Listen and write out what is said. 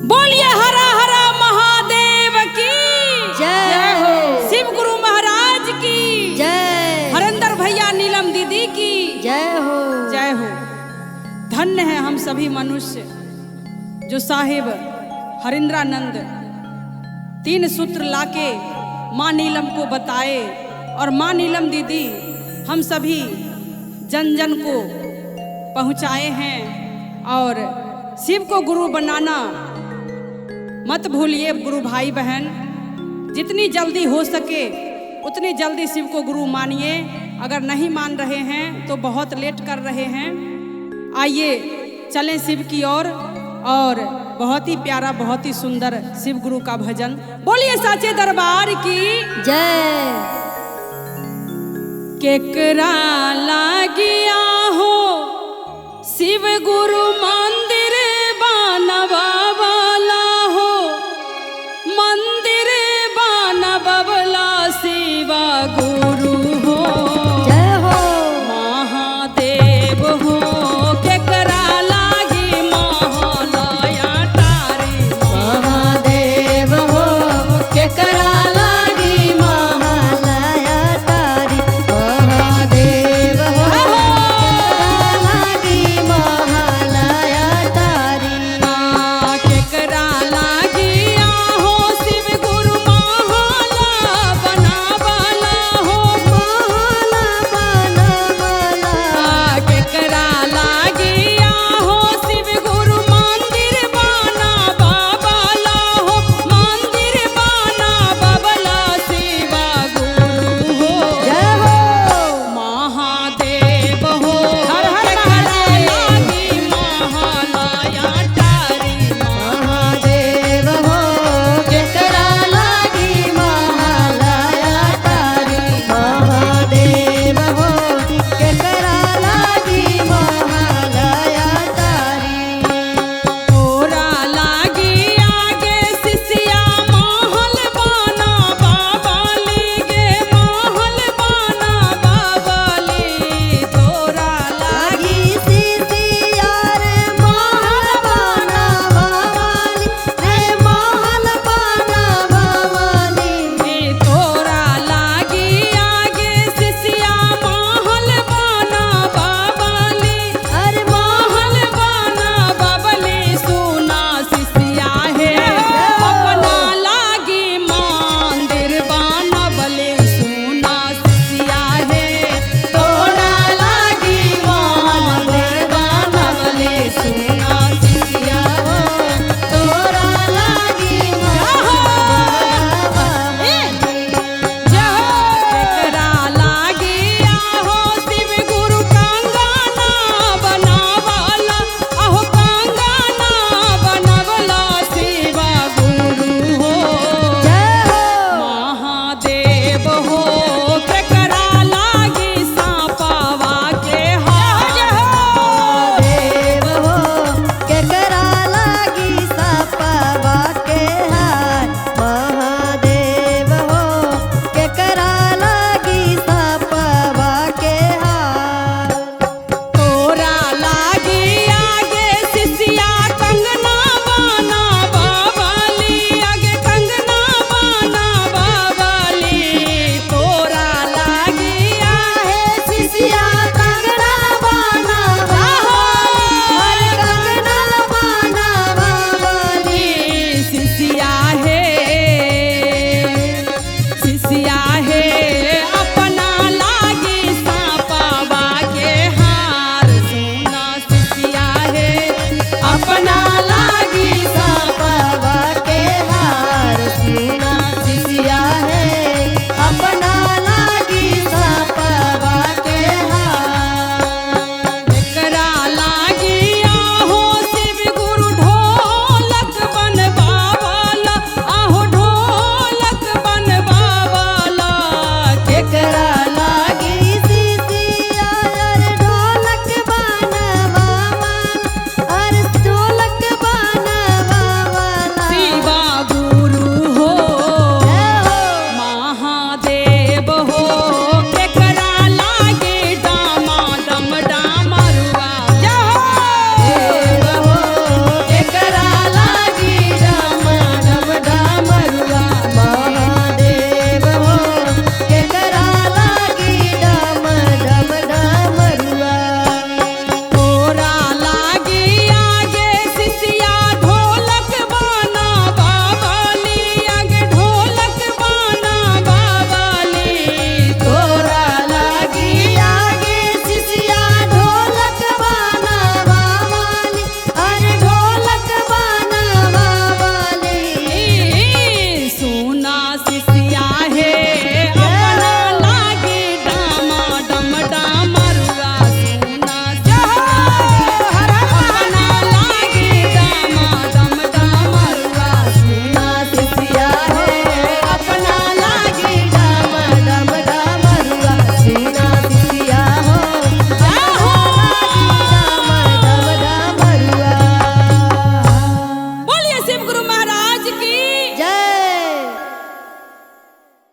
बोलिए हरा हरा महादेव की जय हो। शिव गुरु महाराज की जय। हरिंदर भैया नीलम दीदी की जय हो। जय हो। धन्य है हम सभी मनुष्य जो साहिब हरिंद्रानंद 3 सूत्र लाके माँ नीलम को बताए और माँ नीलम दीदी हम सभी जन जन को पहुँचाए हैं। और शिव को गुरु बनाना मत भूलिए गुरु भाई बहन, जितनी जल्दी हो सके उतनी जल्दी शिव को गुरु मानिए। अगर नहीं मान रहे हैं तो बहुत लेट कर रहे हैं। आइए चलें शिव की ओर और बहुत ही प्यारा बहुत ही सुंदर शिव गुरु का भजन। बोलिए साचे दरबार की जय। केकरा लागिया हो शिव गुरु मान